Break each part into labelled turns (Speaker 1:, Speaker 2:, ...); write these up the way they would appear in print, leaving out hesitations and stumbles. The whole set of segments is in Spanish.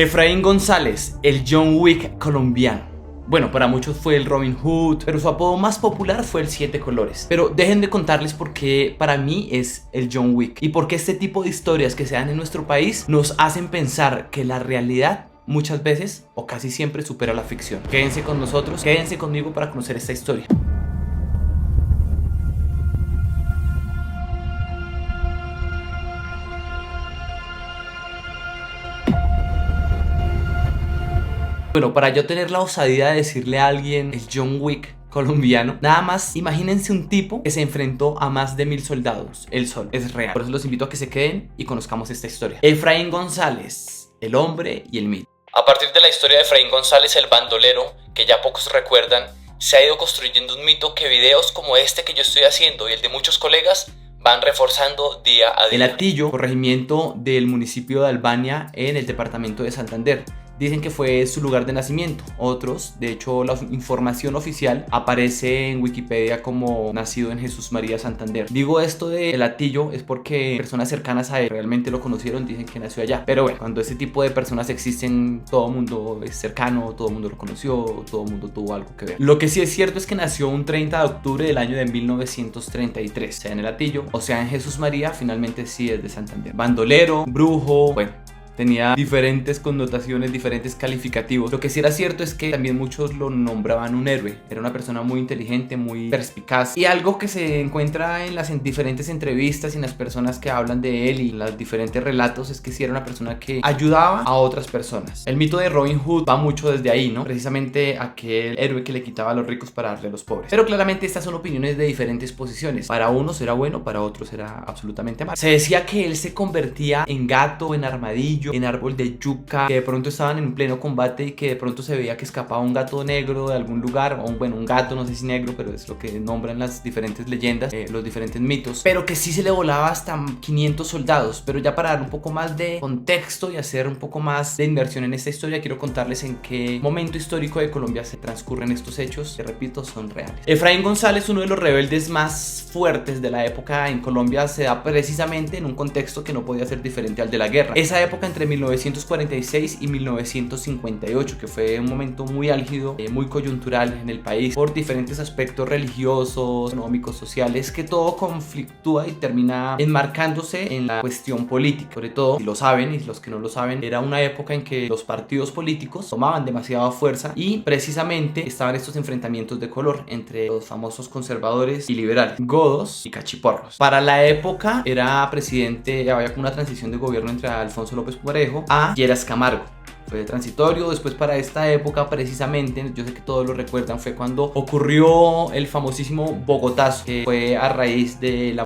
Speaker 1: Efraín González, el John Wick colombiano. Bueno, para muchos fue el Robin Hood, pero su apodo más popular fue el Siete Colores. Pero dejen de contarles por qué para mí es el John Wick y por qué este tipo de historias que se dan en nuestro país nos hacen pensar que la realidad muchas veces o casi siempre supera la ficción. Quédense con nosotros, quédense conmigo para conocer esta historia. Bueno, para yo tener la osadía de decirle a alguien el John Wick colombiano, nada más imagínense un tipo que se enfrentó a más de 1000 soldados. El sol es real. Por eso los invito a que se queden y conozcamos esta historia. Efraín González, el hombre y el mito.
Speaker 2: A partir de la historia de Efraín González, el bandolero, que ya pocos recuerdan, se ha ido construyendo un mito que videos como este que yo estoy haciendo y el de muchos colegas van reforzando día a día.
Speaker 1: El Hatillo, corregimiento del municipio de Albania en el departamento de Santander. Dicen que fue su lugar de nacimiento. Otros, de hecho, la información oficial aparece en Wikipedia como nacido en Jesús María Santander. Digo esto de El Hatillo es porque personas cercanas a él realmente lo conocieron, dicen que nació allá. Pero bueno, cuando este tipo de personas existen, todo el mundo es cercano, todo el mundo lo conoció, todo el mundo tuvo algo que ver. Lo que sí es cierto es que nació un 30 de octubre del año de 1933, sea en El Hatillo o sea en Jesús María, finalmente sí es de Santander. Bandolero, brujo, bueno, tenía diferentes connotaciones, diferentes calificativos. Lo que sí era cierto es que también muchos lo nombraban un héroe. Era una persona muy inteligente, muy perspicaz. Y algo que se encuentra en las diferentes entrevistas y en las personas que hablan de él y en los diferentes relatos es que sí era una persona que ayudaba a otras personas. El mito de Robin Hood va mucho desde ahí, ¿no? Precisamente aquel héroe que le quitaba a los ricos para darle a los pobres. Pero claramente estas son opiniones de diferentes posiciones. Para unos era bueno, para otros era absolutamente malo. Se decía que él se convertía en gato, en armadillo, en árbol de yuca, que de pronto estaban en pleno combate y que de pronto se veía que escapaba un gato negro de algún lugar, o bueno, un gato, no sé si negro, pero es lo que nombran las diferentes leyendas, los diferentes mitos, pero que sí se le volaba hasta 500 soldados. Pero ya para dar un poco más de contexto y hacer un poco más de inmersión en esta historia, quiero contarles en qué momento histórico de Colombia se transcurren estos hechos, que repito, son reales. Efraín González, uno de los rebeldes más fuertes de la época en Colombia, se da precisamente en un contexto que no podía ser diferente al de la guerra. Esa época entre 1946 y 1958, que fue un momento muy álgido, muy coyuntural en el país por diferentes aspectos religiosos, económicos, sociales, que todo conflictúa y termina enmarcándose en la cuestión política. Sobre todo, si lo saben y los que no lo saben, era una época en que los partidos políticos tomaban demasiada fuerza y precisamente estaban estos enfrentamientos de color entre los famosos conservadores y liberales, godos y cachiporros. Para la época era presidente, había como una transición de gobierno entre Alfonso López Pumarejo a Lleras Camargo. Fue transitorio. Después, para esta época precisamente, yo sé que todos lo recuerdan, fue cuando ocurrió el famosísimo Bogotazo, que fue a raíz de la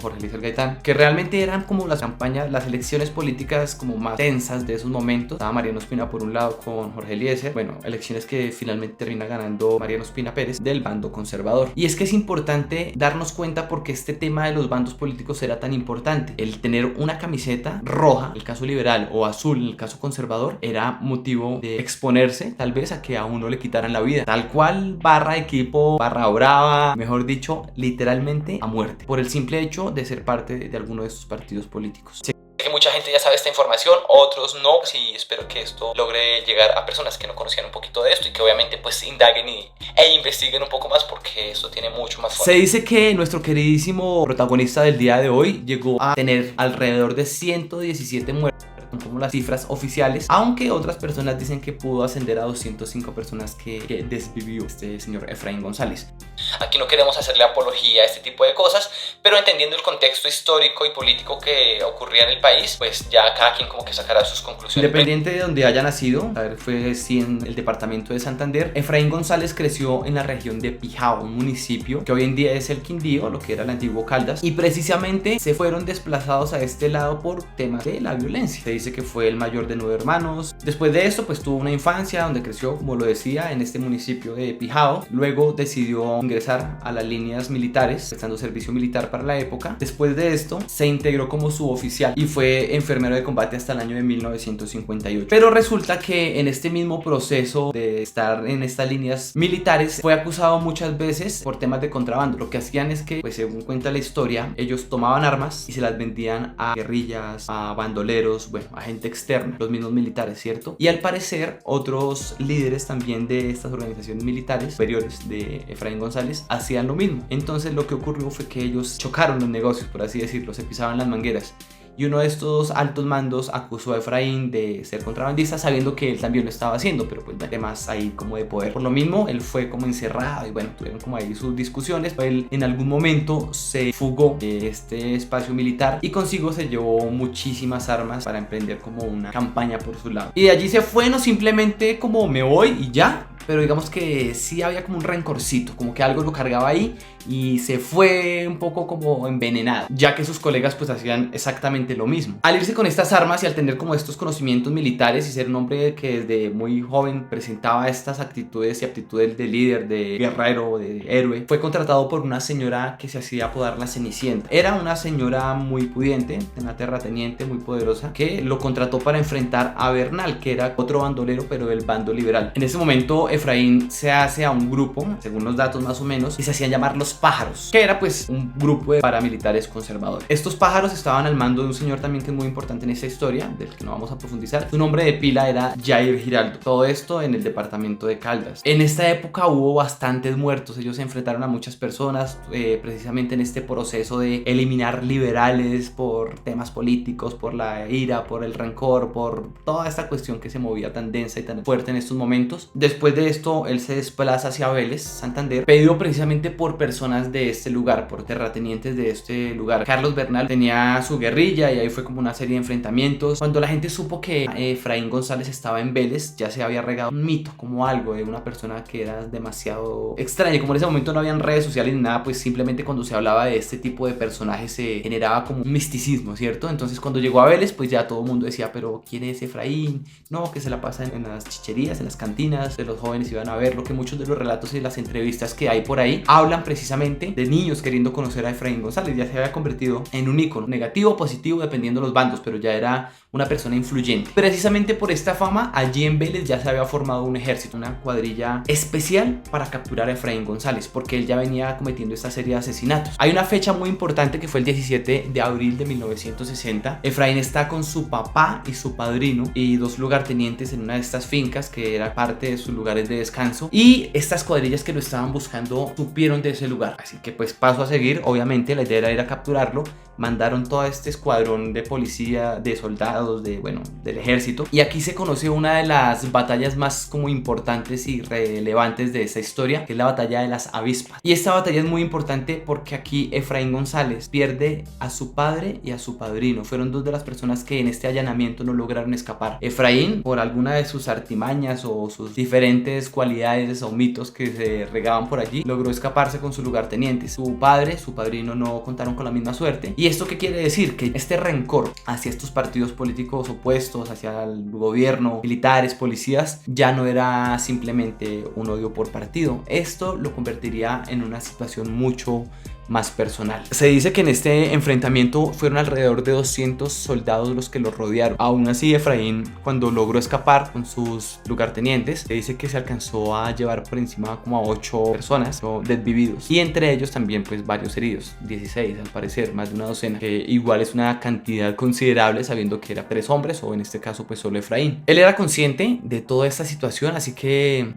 Speaker 1: Jorge Eliezer Gaitán, que realmente eran como las campañas, las elecciones políticas como más tensas de esos momentos. Estaba Mariano Ospina por un lado con Jorge Eliezer, bueno, elecciones que finalmente termina ganando Mariano Ospina Pérez del bando conservador. Y es que es importante darnos cuenta porque este tema de los bandos políticos era tan importante. El tener una camiseta roja, en el caso liberal, o azul, en el caso conservador, era motivo de exponerse tal vez a que a uno le quitaran la vida, tal cual barra equipo, barra brava, mejor dicho, literalmente a muerte, por el simple hecho de ser parte de alguno de estos partidos políticos.
Speaker 2: Sé que mucha gente ya sabe esta información, otros no, y espero que esto logre llegar a personas que no conocían un poquito de esto y que obviamente pues indaguen e investiguen un poco más, porque esto tiene mucho más fuerza.
Speaker 1: Se dice que nuestro queridísimo protagonista del día de hoy llegó a tener alrededor de 117 muertes, como las cifras oficiales, aunque otras personas dicen que pudo ascender a 205 personas que desvivió este señor Efraín González.
Speaker 2: Aquí no queremos hacerle apología a este tipo de cosas, pero entendiendo el contexto histórico y político que ocurría en el país, pues ya cada quien como que sacará sus conclusiones.
Speaker 1: Independiente de donde haya nacido, a ver, fue sí en el departamento de Santander, Efraín González creció en la región de Pijao, un municipio que hoy en día es el Quindío, lo que era el antiguo Caldas, y precisamente se fueron desplazados a este lado por temas de la violencia. Se dice que fue el mayor de 9 hermanos. Después de esto, pues tuvo una infancia donde creció, como lo decía, en este municipio de Pijao. Luego decidió ingresar ingresar a las líneas militares, prestando servicio militar para la época. Después de esto, se integró como suboficial y fue enfermero de combate hasta el año de 1958. Pero resulta que en este mismo proceso de estar en estas líneas militares, fue acusado muchas veces por temas de contrabando. Lo que hacían es que, pues según cuenta la historia, ellos tomaban armas y se las vendían a guerrillas, a bandoleros, bueno, a gente externa, los mismos militares, ¿cierto? Y al parecer, otros líderes también de estas organizaciones militares superiores de Efraín González hacían lo mismo. Entonces lo que ocurrió fue que ellos chocaron los negocios, por así decirlo, se pisaban las mangueras. Y uno de estos altos mandos acusó a Efraín de ser contrabandista, sabiendo que él también lo estaba haciendo, pero pues temas ahí como de poder. Por lo mismo, él fue como encerrado y bueno, tuvieron como ahí sus discusiones. Él en algún momento se fugó de este espacio militar y consigo se llevó muchísimas armas para emprender como una campaña por su lado. Y de allí se fue, no simplemente como me voy y ya, pero digamos que sí había como un rencorcito, como que algo lo cargaba ahí y se fue un poco como envenenado, ya que sus colegas pues hacían exactamente lo mismo. Al irse con estas armas y al tener como estos conocimientos militares y ser un hombre que desde muy joven presentaba estas actitudes y aptitudes de líder, de guerrero, de héroe, fue contratado por una señora que se hacía apodar la Cenicienta. Era una señora muy pudiente, una terrateniente muy poderosa, que lo contrató para enfrentar a Bernal, que era otro bandolero pero del bando liberal. En ese momento Efraín se hace a un grupo, según los datos más o menos, y se hacían llamar los Pájaros, que era pues un grupo de paramilitares conservadores. Estos pájaros estaban al mando de un señor también que es muy importante en esta historia, del que no vamos a profundizar. Su nombre de pila era Jair Giraldo. Todo esto en el departamento de Caldas. En esta época hubo bastantes muertos. Ellos se enfrentaron a muchas personas precisamente en este proceso de eliminar liberales por temas políticos, por la ira, por el rencor, por toda esta cuestión que se movía tan densa y tan fuerte en estos momentos. Después de esto, él se desplaza hacia Vélez, Santander, pedido precisamente por personas de este lugar, por terratenientes de este lugar. Carlos Bernal tenía su guerrilla y ahí fue como una serie de enfrentamientos. Cuando la gente supo que Efraín González estaba en Vélez, ya se había regado un mito, como algo de una persona que era demasiado extraña. Como en ese momento no habían redes sociales ni nada, pues simplemente cuando se hablaba de este tipo de personajes se generaba como un misticismo, ¿cierto? Entonces cuando llegó a Vélez, pues ya todo el mundo decía, pero ¿quién es Efraín? No, que se la pasa en las chicherías, en las cantinas, de los jóvenes iban a verlo, que muchos de los relatos y las entrevistas que hay por ahí hablan precisamente de niños queriendo conocer a Efraín González. Ya se había convertido en un ícono, negativo o positivo dependiendo de los bandos, pero ya era una persona influyente. Precisamente por esta fama, allí en Vélez ya se había formado un ejército, una cuadrilla especial para capturar a Efraín González, porque él ya venía cometiendo esta serie de asesinatos. Hay una fecha muy importante que fue el 17 de abril de 1960. Efraín está con su papá y su padrino y dos lugartenientes en una de estas fincas que era parte de sus lugares de descanso, y estas cuadrillas que lo estaban buscando supieron de ese lugar. Así que pues paso a seguir, obviamente la idea era ir a capturarlo. Mandaron todo este escuadrón de policía, de soldados, del ejército, y aquí se conoce una de las batallas más como importantes y relevantes de esta historia, que es la batalla de las avispas. Y esta batalla es muy importante porque aquí Efraín González pierde a su padre y a su padrino. Fueron dos de las personas que en este allanamiento no lograron escapar. Efraín, por alguna de sus artimañas o sus diferentes cualidades o mitos que se regaban por allí, logró escaparse con su lugarteniente. Su padre, su padrino no contaron con la misma suerte. ¿Y esto qué quiere decir? Que este rencor hacia estos partidos políticos opuestos, hacia el gobierno, militares, policías, ya no era simplemente un odio por partido. Esto lo convertiría en una situación mucho más personal. Se dice que en este enfrentamiento fueron alrededor de 200 soldados los que lo rodearon. Aún así, Efraín, cuando logró escapar con sus lugartenientes, se dice que se alcanzó a llevar por encima como a 8 personas desvividos, y entre ellos también pues varios heridos, 16 al parecer, más de una docena, que igual es una cantidad considerable sabiendo que eran 3 hombres, o en este caso pues solo Efraín. Él era consciente de toda esta situación, así que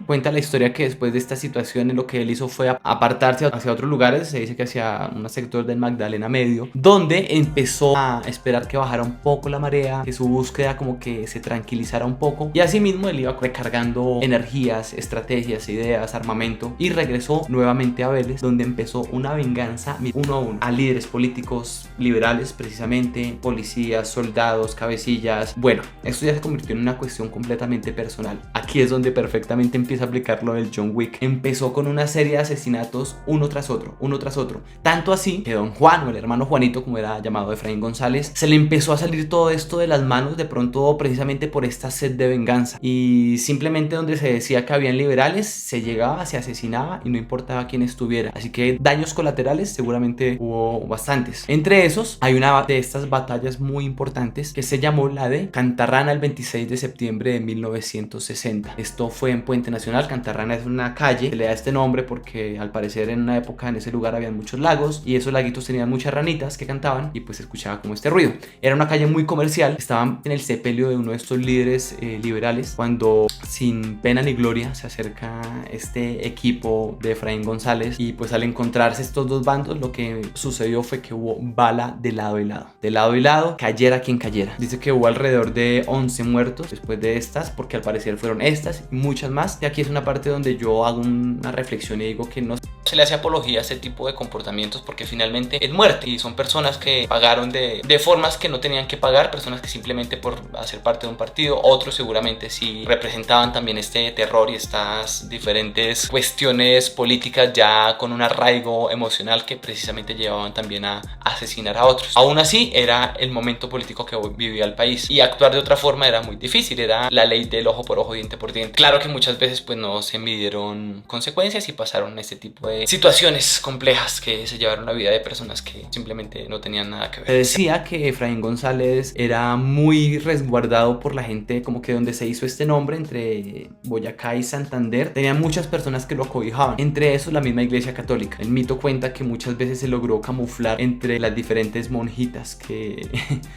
Speaker 1: cuenta la historia que después de esta situación lo que él hizo fue apartarse hacia otros lugares. Se dice que hacia un sector del Magdalena Medio, donde empezó a esperar que bajara un poco la marea, que su búsqueda como que se tranquilizara un poco, y así mismo él iba recargando energías, estrategias, ideas, armamento, y regresó nuevamente a Vélez, donde empezó una venganza uno a uno a líderes políticos liberales, precisamente policías, soldados, cabecillas. Bueno, esto ya se convirtió en una cuestión completamente personal. Aquí es donde perfectamente empieza a aplicar lo del John Wick. Empezó con una serie de asesinatos uno tras otro tras otro. Tanto así que don Juan, o el hermano Juanito, como era llamado Efraín González, se le empezó a salir todo esto de las manos de pronto precisamente por esta sed de venganza. Y simplemente donde se decía que habían liberales, se llegaba, se asesinaba y no importaba quién estuviera. Así que daños colaterales seguramente hubo bastantes. Entre esos hay una de estas batallas muy importantes que se llamó la de Cantarrana el 26 de septiembre de 1960. Esto fue en Puente Nacional. Cantarrana es una calle, se le da este nombre porque al parecer en una época en ese lugar habían muchos lagos y esos laguitos tenían muchas ranitas que cantaban y pues se escuchaba como este ruido. Era una calle muy comercial, estaban en el sepelio de uno de estos líderes liberales cuando sin pena ni gloria se acerca este equipo de Efraín González y pues al encontrarse estos dos bandos lo que sucedió fue que hubo bala de lado y lado. De lado y lado, cayera quien cayera. Dice que hubo alrededor de 11 muertos después de estas, porque al parecer fueron estas y muchas más. Y aquí es una parte donde yo hago una reflexión y digo que no se le hace apología a este tipo de comportamientos porque finalmente es muerte y son personas que pagaron de formas que no tenían que pagar, personas que simplemente por hacer parte de un partido, otros seguramente sí representaban también este terror y estas diferentes cuestiones políticas ya con un arraigo emocional que precisamente llevaban también a asesinar a otros. Aún así era el momento político que vivía el país y actuar de otra forma era muy difícil, era la ley del ojo por ojo, diente por diente. Claro que muchas veces pues no se midieron consecuencias y pasaron este tipo de situaciones complejas que se llevaron la vida de personas que simplemente no tenían nada que ver. Se decía que Efraín González era muy resguardado por la gente, como que donde se hizo este nombre entre Boyacá y Santander, tenía muchas personas que lo cobijaban, entre esos la misma iglesia católica. El mito cuenta que muchas veces se logró camuflar entre las diferentes monjitas que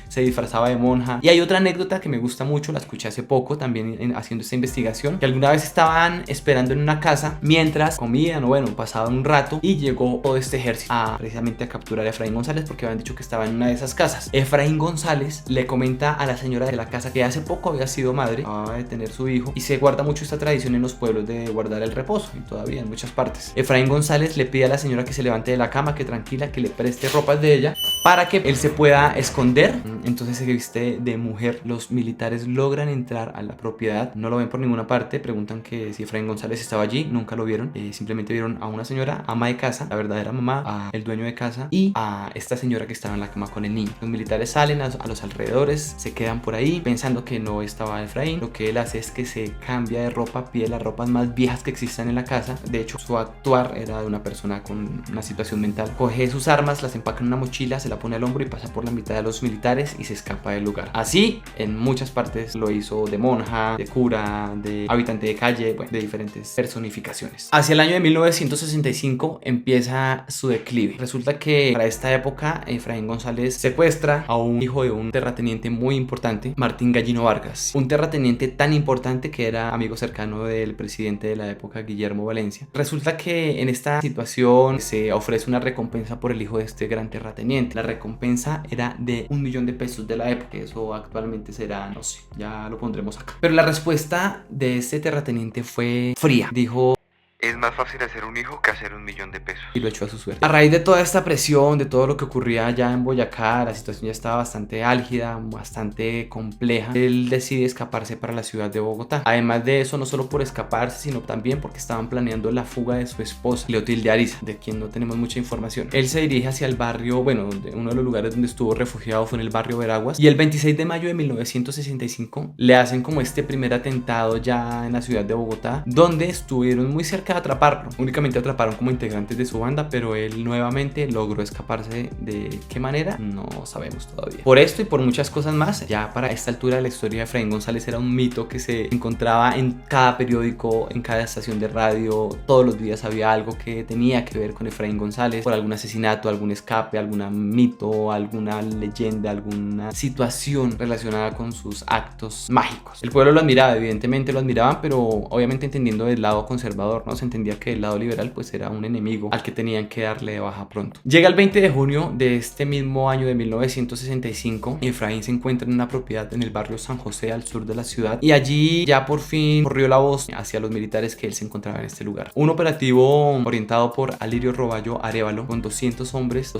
Speaker 1: se disfrazaba de monja. Y hay otra anécdota que me gusta mucho, la escuché hace poco también haciendo esta investigación, que alguna vez estaban esperando en una casa mientras comían o bueno, pasaban un rato y llegó todo este ejército precisamente a capturar a Efraín González porque habían dicho que estaba en una de esas casas. Efraín González le comenta a la señora de la casa que hace poco había sido madre, acababa de tener su hijo y se guarda mucho esta tradición en los pueblos de guardar el reposo y todavía en muchas partes. Efraín González le pide a la señora que se levante de la cama, que tranquila, que le preste ropas de ella para que él se pueda esconder. Entonces se viste de mujer. Los militares logran entrar a la propiedad, no lo ven por ninguna parte, preguntan que si Efraín González estaba allí, nunca lo vieron, simplemente vieron a una señora, ama de casa, la verdadera mamá, a el dueño de casa y a esta señora que estaba en la cama con el niño. Los militares salen a los alrededores, se quedan por ahí pensando que no estaba Efraín. Lo que él hace es que se cambia de ropa, pide las ropas más viejas que existan en la casa. De hecho, su actuar era de una persona con una situación mental. Coge sus armas, las empaca en una mochila, se la pone al hombro y pasa por la mitad de los militares y se escapa del lugar. Así, en muchas partes lo hizo de monja, de cura, de habitante de calle, bueno, de diferentes personificaciones. Hacia el año de 1965 empieza su declive. Resulta que para esta época Efraín González secuestra a un hijo de un terrateniente muy importante, Martín Gallino Vargas, un terrateniente tan importante que era amigo cercano del presidente de la época, Guillermo Valencia. Resulta que en esta situación se ofrece una recompensa por el hijo de este gran terrateniente. La recompensa era de 1 millón de pesos de la época, eso actualmente será, no sé, ya lo pondremos acá. Pero la respuesta de este terrateniente fue fría. Dijo:
Speaker 3: es más fácil hacer un hijo que hacer 1 millón de pesos.
Speaker 1: Y lo echó a su suerte. A raíz de toda esta presión, de todo lo que ocurría allá en Boyacá, la situación ya estaba bastante álgida, bastante compleja. Él decide escaparse para la ciudad de Bogotá. Además de eso, no solo por escaparse, sino también porque estaban planeando la fuga de su esposa, Leotilde Ariza, de quien no tenemos mucha información. Él se dirige hacia el barrio, bueno, uno de los lugares donde estuvo refugiado fue en el barrio Veraguas. Y el 26 de mayo de 1965 le hacen como este primer atentado ya en la ciudad de Bogotá, donde estuvieron muy cerca de atraparlo. Únicamente atraparon como integrantes de su banda, pero él nuevamente logró escaparse. ¿De qué manera? No sabemos todavía. Por esto y por muchas cosas más, ya para esta altura de la historia de Efraín González era un mito que se encontraba en cada periódico, en cada estación de radio. Todos los días había algo que tenía que ver con Efraín González, por algún asesinato, algún escape, algún mito, alguna leyenda, alguna situación relacionada con sus actos mágicos. El pueblo lo admiraba, evidentemente lo admiraban, pero obviamente entendiendo del lado conservador, ¿no? Se entendía que el lado liberal pues era un enemigo al que tenían que darle de baja pronto. Llega el 20 de junio de este mismo año de 1965 y Efraín se encuentra en una propiedad en el barrio San José al sur de la ciudad y allí ya por fin corrió la voz hacia los militares que él se encontraba en este lugar. Un operativo orientado por Alirio Roballo Arévalo con 200 hombres,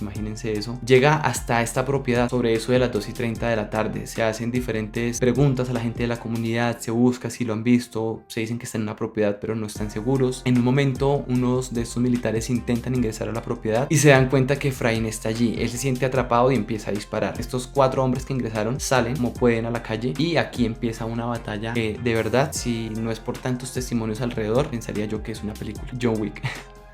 Speaker 1: imagínense eso, llega hasta esta propiedad sobre eso de las 2:30 de la tarde. Se hacen diferentes preguntas a la gente de la comunidad, se busca si lo han visto, se dicen que está en una propiedad pero no están inseguros. En un momento, unos de estos militares intentan ingresar a la propiedad y se dan cuenta que Efraín está allí. Él se siente atrapado y empieza a disparar. Estos 4 hombres que ingresaron salen como pueden a la calle y aquí empieza una batalla que, de verdad, si no es por tantos testimonios alrededor, pensaría yo que es una película. John Wick.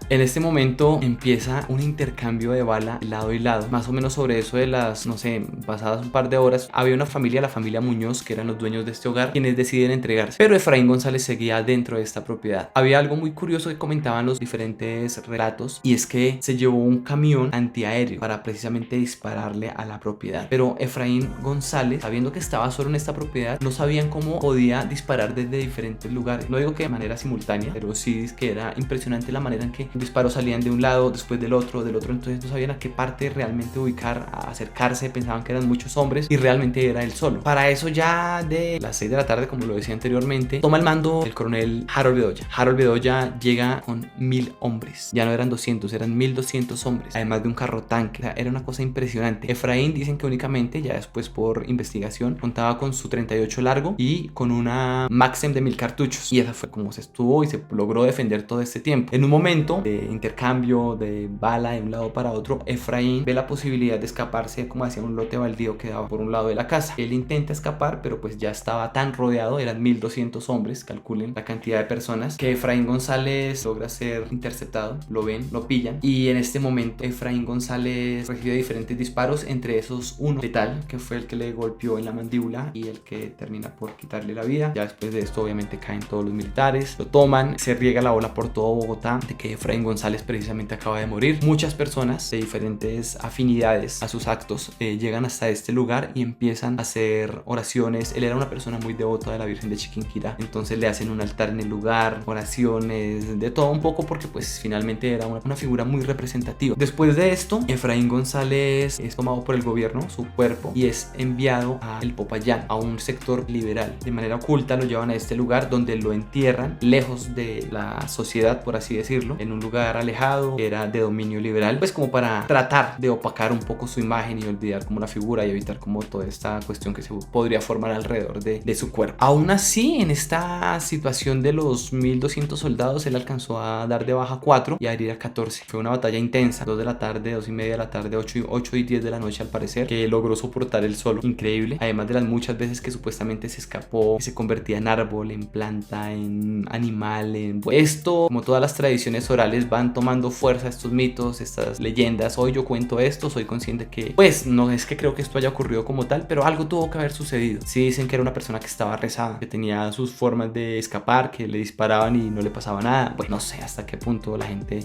Speaker 1: En este momento empieza un intercambio de bala lado y lado, más o menos sobre eso de las, no sé, pasadas un par de horas. Había una familia, la familia Muñoz, que eran los dueños de este hogar, quienes deciden entregarse, pero Efraín González seguía dentro de esta propiedad. Había algo muy curioso que comentaban los diferentes relatos, y es que se llevó un camión antiaéreo para precisamente dispararle a la propiedad, pero Efraín González, sabiendo que estaba solo en esta propiedad, no sabían cómo podía disparar desde diferentes lugares. No digo que de manera simultánea, pero sí es que era impresionante la manera en que disparos salían de un lado, después del otro, entonces no sabían a qué parte realmente ubicar, a acercarse, pensaban que eran muchos hombres y realmente era él solo. Para eso, ya de las 6 de la tarde, como lo decía anteriormente, toma el mando el coronel Harold Bedoya. Harold Bedoya llega con 1000 hombres, ya no eran 200, eran 1200 hombres, además de un carro tanque. O sea, era una cosa impresionante. Efraín, dicen que únicamente, ya después por investigación, contaba con su 38 largo y con una Maxim de 1000 cartuchos, y esa fue como se estuvo y se logró defender todo este tiempo. En un momento de intercambio de bala de un lado para otro, Efraín ve la posibilidad de escaparse como hacia un lote baldío que daba por un lado de la casa. Él intenta escapar, pero pues ya estaba tan rodeado, eran 1200 hombres, calculen la cantidad de personas, que Efraín González logra ser interceptado, lo ven, lo pillan, y en este momento Efraín González recibe diferentes disparos, entre esos uno letal, que fue el que le golpeó en la mandíbula y el que termina por quitarle la vida. Ya después de esto obviamente caen todos los militares, lo toman, se riega la ola por todo Bogotá de que Efraín González precisamente acaba de morir. Muchas personas de diferentes afinidades a sus actos llegan hasta este lugar y empiezan a hacer oraciones. Él era una persona muy devota de la Virgen de Chiquinquirá, entonces le hacen un altar en el lugar, oraciones, de todo un poco, porque pues finalmente era una figura muy representativa. Después de esto, Efraín González es tomado por el gobierno, su cuerpo, y es enviado a El Popayán, a un sector liberal. De manera oculta lo llevan a este lugar donde lo entierran lejos de la sociedad, por así decirlo, en un lugar alejado, que era de dominio liberal, pues como para tratar de opacar un poco su imagen y olvidar como la figura y evitar como toda esta cuestión que se podría formar alrededor de su cuerpo. Aún así, en esta situación de los 1200 soldados, él alcanzó a dar de baja 4 y a herir a 14. Fue una batalla intensa, 2 de la tarde, 2 y media de la tarde, 8 y 10 de la noche al parecer, que logró soportar él solo. Increíble, además de las muchas veces que supuestamente se escapó, que se convertía en árbol, en planta, en animal, esto, como todas las tradiciones orales, van tomando fuerza estos mitos, estas leyendas. Hoy yo cuento esto, soy consciente que, pues, no es que creo que esto haya ocurrido como tal, pero algo tuvo que haber sucedido. Sí dicen que era una persona que estaba rezada, que tenía sus formas de escapar, que le disparaban y no le pasaba nada. Pues no sé hasta qué punto la gente...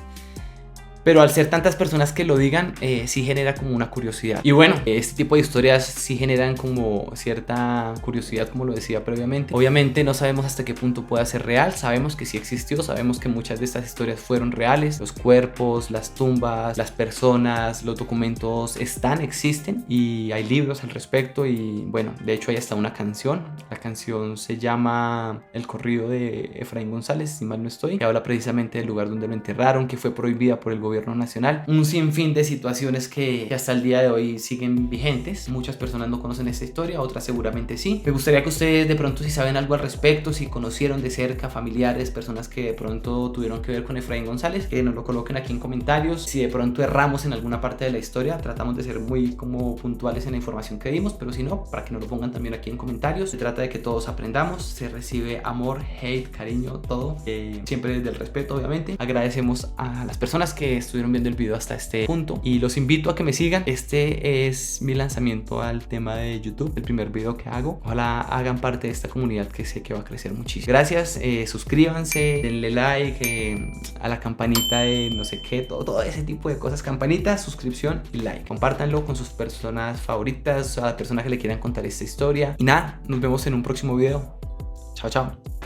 Speaker 1: Pero al ser tantas personas que lo digan, sí genera como una curiosidad. Y bueno, este tipo de historias sí generan como cierta curiosidad, como lo decía previamente. Obviamente no sabemos hasta qué punto pueda ser real. Sabemos que sí existió, sabemos que muchas de estas historias fueron reales. Los cuerpos, las tumbas, las personas, los documentos existen, y hay libros al respecto. Y bueno, de hecho hay hasta una canción. La canción se llama El corrido de Efraín González, si mal no estoy, que habla precisamente del lugar donde lo enterraron, que fue prohibida por el gobierno nacional. Un sinfín de situaciones que hasta el día de hoy siguen vigentes. Muchas personas no conocen esta historia, otras seguramente sí. Me gustaría que ustedes de pronto, si saben algo al respecto, si conocieron de cerca familiares, personas que de pronto tuvieron que ver con Efraín González, que nos lo coloquen aquí en comentarios. Si de pronto erramos en alguna parte de la historia, tratamos de ser muy como puntuales en la información que dimos, pero si no, para que nos lo pongan también aquí en comentarios. Se trata de que todos aprendamos, se recibe amor, hate, cariño, todo, siempre desde el respeto, obviamente. Agradecemos a las personas que estuvieron viendo el video hasta este punto y los invito a que me sigan. Este es mi lanzamiento al tema de YouTube, el primer video que hago. Ojalá hagan parte de esta comunidad que sé que va a crecer muchísimo. Gracias, suscríbanse, denle like, a la campanita de no sé qué, todo ese tipo de cosas, campanita, suscripción y like. Compártanlo con sus personas favoritas, a la persona que le quieran contar esta historia. Y nada, nos vemos en un próximo video. Chao, chao.